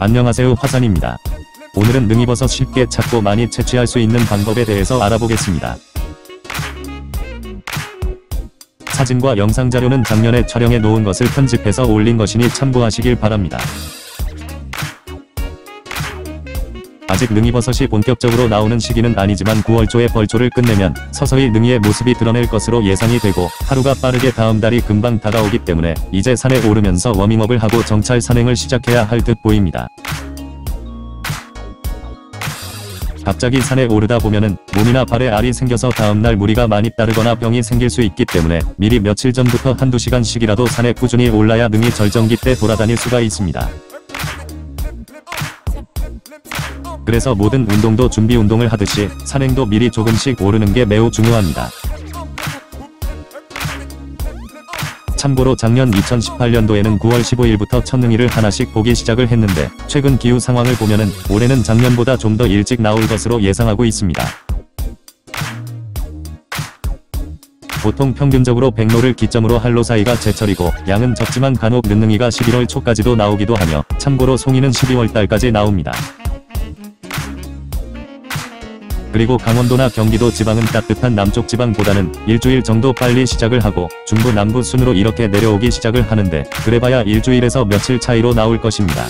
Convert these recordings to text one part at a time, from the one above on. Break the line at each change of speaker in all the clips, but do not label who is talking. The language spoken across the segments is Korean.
안녕하세요, 화산입니다. 오늘은 능이버섯 쉽게 찾고 많이 채취할 수 있는 방법에 대해서 알아보겠습니다. 사진과 영상 자료는 작년에 촬영해 놓은 것을 편집해서 올린 것이니 참고하시길 바랍니다. 아직 능이버섯이 본격적으로 나오는 시기는 아니지만 9월 초에 벌초를 끝내면 서서히 능이의 모습이 드러낼 것으로 예상이 되고, 하루가 빠르게 다음 달이 금방 다가오기 때문에 이제 산에 오르면서 워밍업을 하고 정찰 산행을 시작해야 할 듯 보입니다. 갑자기 산에 오르다 보면은 몸이나 발에 알이 생겨서 다음날 무리가 많이 따르거나 병이 생길 수 있기 때문에 미리 며칠 전부터 한두 시간씩이라도 산에 꾸준히 올라야 능이 절정기 때 돌아다닐 수가 있습니다. 그래서 모든 운동도 준비 운동을 하듯이 산행도 미리 조금씩 오르는 게 매우 중요합니다. 참고로 작년 2018년도에는 9월 15일부터 첫 능이를 하나씩 보기 시작을 했는데, 최근 기후 상황을 보면은 올해는 작년보다 좀 더 일찍 나올 것으로 예상하고 있습니다. 보통 평균적으로 백로를 기점으로 한로 사이가 제철이고, 양은 적지만 간혹 늦능이가 11월 초까지도 나오기도 하며, 참고로 송이는 12월 달까지 나옵니다. 그리고 강원도나 경기도 지방은 따뜻한 남쪽 지방보다는 일주일 정도 빨리 시작을 하고, 중부 남부 순으로 이렇게 내려오기 시작을 하는데, 그래봐야 일주일에서 며칠 차이로 나올 것입니다.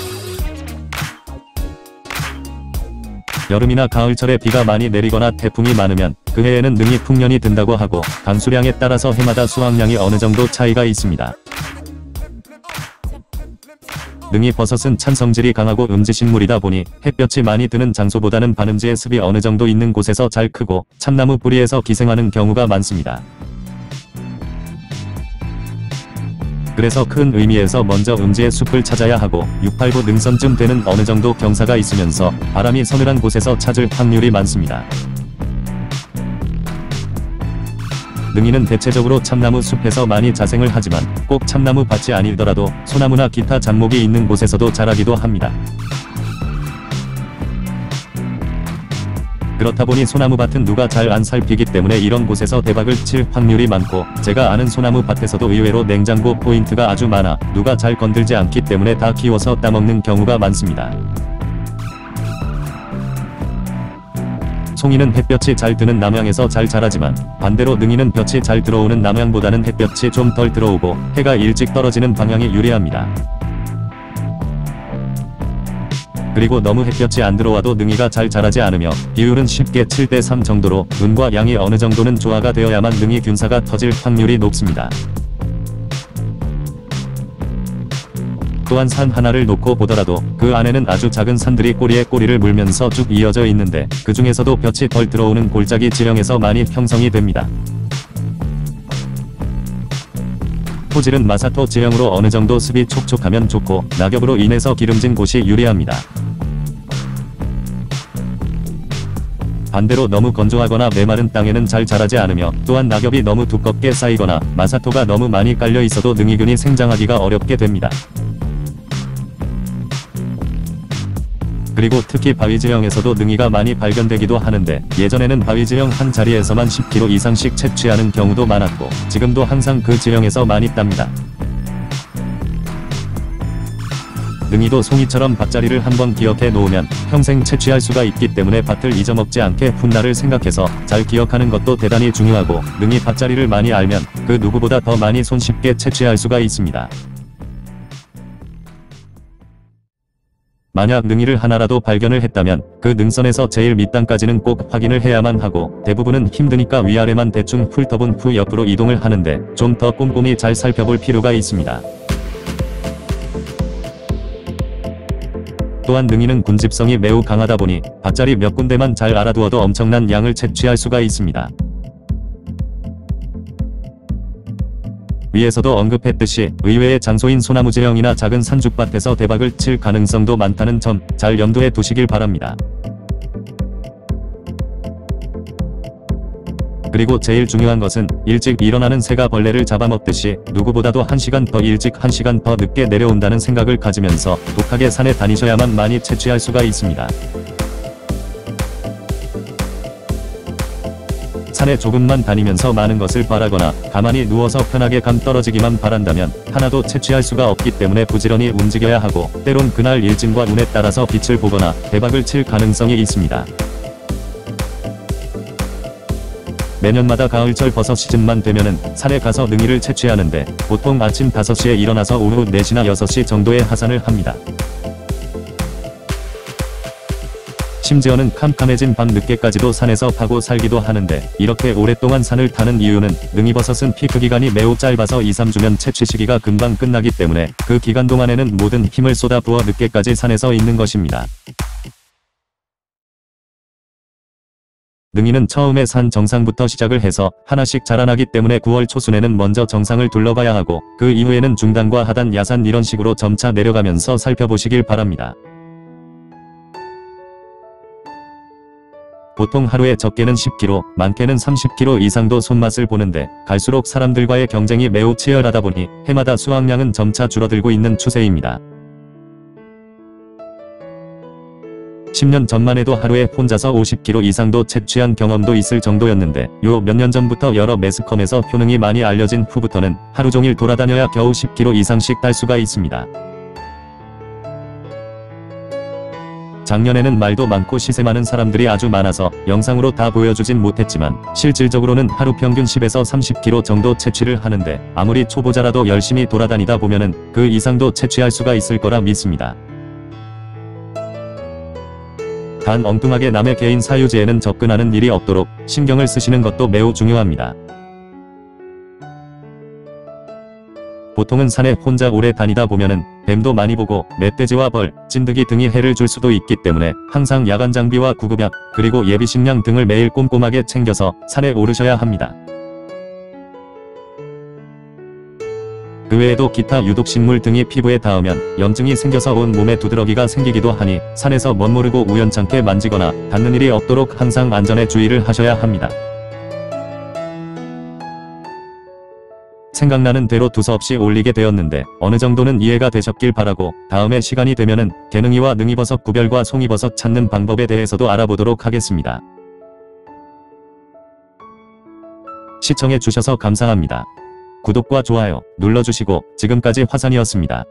여름이나 가을철에 비가 많이 내리거나 태풍이 많으면 그 해에는 능이 풍년이 든다고 하고, 강수량에 따라서 해마다 수확량이 어느 정도 차이가 있습니다. 능이버섯은 찬성질이 강하고 음지식물이다 보니 햇볕이 많이 드는 장소보다는 반음지의 습이 어느 정도 있는 곳에서 잘 크고, 참나무 뿌리에서 기생하는 경우가 많습니다. 그래서 큰 의미에서 먼저 음지의 숲을 찾아야 하고, 6, 8부 능선쯤 되는 어느 정도 경사가 있으면서 바람이 서늘한 곳에서 찾을 확률이 많습니다. 능이는 대체적으로 참나무 숲에서 많이 자생을 하지만, 꼭 참나무 밭이 아니더라도 소나무나 기타 잡목이 있는 곳에서도 자라기도 합니다. 그렇다 보니 소나무 밭은 누가 잘 안 살피기 때문에 이런 곳에서 대박을 칠 확률이 많고, 제가 아는 소나무 밭에서도 의외로 냉장고 포인트가 아주 많아 누가 잘 건들지 않기 때문에 다 키워서 따먹는 경우가 많습니다. 송이는 햇볕이 잘 드는 남양에서 잘 자라지만, 반대로 능이는 볕이 잘 들어오는 남양보다는 햇볕이 좀 덜 들어오고 해가 일찍 떨어지는 방향이 유리합니다. 그리고 너무 햇볕이 안 들어와도 능이가 잘 자라지 않으며, 비율은 쉽게 7대3 정도로 눈과 양이 어느 정도는 조화가 되어야만 능이 균사가 터질 확률이 높습니다. 또한 산 하나를 놓고 보더라도 그 안에는 아주 작은 산들이 꼬리에 꼬리를 물면서 쭉 이어져 있는데, 그 중에서도 볕이 덜 들어오는 골짜기 지형에서 많이 형성이 됩니다. 토질은 마사토 지형으로 어느 정도 습이 촉촉하면 좋고, 낙엽으로 인해서 기름진 곳이 유리합니다. 반대로 너무 건조하거나 메마른 땅에는 잘 자라지 않으며, 또한 낙엽이 너무 두껍게 쌓이거나 마사토가 너무 많이 깔려 있어도 능이균이 생장하기가 어렵게 됩니다. 그리고 특히 바위지형에서도 능이가 많이 발견되기도 하는데, 예전에는 바위지형 한 자리에서만 10kg 이상씩 채취하는 경우도 많았고, 지금도 항상 그 지형에서 많이 땁니다. 능이도 송이처럼 밭자리를 한번 기억해 놓으면 평생 채취할 수가 있기 때문에 밭을 잊어먹지 않게 훗날을 생각해서 잘 기억하는 것도 대단히 중요하고, 능이 밭자리를 많이 알면 그 누구보다 더 많이 손쉽게 채취할 수가 있습니다. 만약 능이를 하나라도 발견을 했다면 그 능선에서 제일 밑단까지는 꼭 확인을 해야만 하고, 대부분은 힘드니까 위아래만 대충 훑어본 후 옆으로 이동을 하는데, 좀 더 꼼꼼히 잘 살펴볼 필요가 있습니다. 또한 능이는 군집성이 매우 강하다 보니 밭자리 몇 군데만 잘 알아두어도 엄청난 양을 채취할 수가 있습니다. 위에서도 언급했듯이 의외의 장소인 소나무지형이나 작은 산죽밭에서 대박을 칠 가능성도 많다는 점 잘 염두에 두시길 바랍니다. 그리고 제일 중요한 것은 일찍 일어나는 새가 벌레를 잡아먹듯이 누구보다도 1시간 더 일찍 1시간 더 늦게 내려온다는 생각을 가지면서 독하게 산에 다니셔야만 많이 채취할 수가 있습니다. 산에 조금만 다니면서 많은 것을 바라거나 가만히 누워서 편하게 감 떨어지기만 바란다면 하나도 채취할 수가 없기 때문에 부지런히 움직여야 하고, 때론 그날 일진과 운에 따라서 빛을 보거나 대박을 칠 가능성이 있습니다. 매년마다 가을철 버섯 시즌만 되면은 산에 가서 능이를 채취하는데, 보통 아침 5시에 일어나서 오후 4시나 6시 정도에 하산을 합니다. 심지어는 캄캄해진 밤 늦게까지도 산에서 파고 살기도 하는데, 이렇게 오랫동안 산을 타는 이유는 능이버섯은 피크 기간이 매우 짧아서 2-3주면 채취 시기가 금방 끝나기 때문에 그 기간 동안에는 모든 힘을 쏟아부어 늦게까지 산에서 있는 것입니다. 능이는 처음에 산 정상부터 시작을 해서 하나씩 자라나기 때문에 9월 초순에는 먼저 정상을 둘러봐야 하고, 그 이후에는 중단과 하단, 야산 이런 식으로 점차 내려가면서 살펴보시길 바랍니다. 보통 하루에 적게는 10kg, 많게는 30kg 이상도 손맛을 보는데, 갈수록 사람들과의 경쟁이 매우 치열하다 보니 해마다 수확량은 점차 줄어들고 있는 추세입니다. 10년 전만 해도 하루에 혼자서 50kg 이상도 채취한 경험도 있을 정도였는데, 요 몇 년 전부터 여러 매스컴에서 효능이 많이 알려진 후부터는 하루 종일 돌아다녀야 겨우 10kg 이상씩 딸 수가 있습니다. 작년에는 말도 많고 시세 많은 사람들이 아주 많아서 영상으로 다 보여주진 못했지만, 실질적으로는 하루 평균 10에서 30kg 정도 채취를 하는데, 아무리 초보자라도 열심히 돌아다니다 보면은 그 이상도 채취할 수가 있을 거라 믿습니다. 단 엉뚱하게 남의 개인 사유지에는 접근하는 일이 없도록 신경을 쓰시는 것도 매우 중요합니다. 보통은 산에 혼자 오래 다니다 보면은 뱀도 많이 보고 멧돼지와 벌, 찐득이 등이 해를 줄 수도 있기 때문에 항상 야간 장비와 구급약, 그리고 예비 식량 등을 매일 꼼꼼하게 챙겨서 산에 오르셔야 합니다. 그 외에도 기타 유독식물 등이 피부에 닿으면 염증이 생겨서 온 몸에 두드러기가 생기기도 하니 산에서 멋모르고 우연찮게 만지거나 닿는 일이 없도록 항상 안전에 주의를 하셔야 합니다. 생각나는 대로 두서없이 올리게 되었는데 어느 정도는 이해가 되셨길 바라고, 다음에 시간이 되면은 개능이와 능이버섯 구별과 송이버섯 찾는 방법에 대해서도 알아보도록 하겠습니다. 시청해 주셔서 감사합니다. 구독과 좋아요 눌러주시고, 지금까지 화산이었습니다.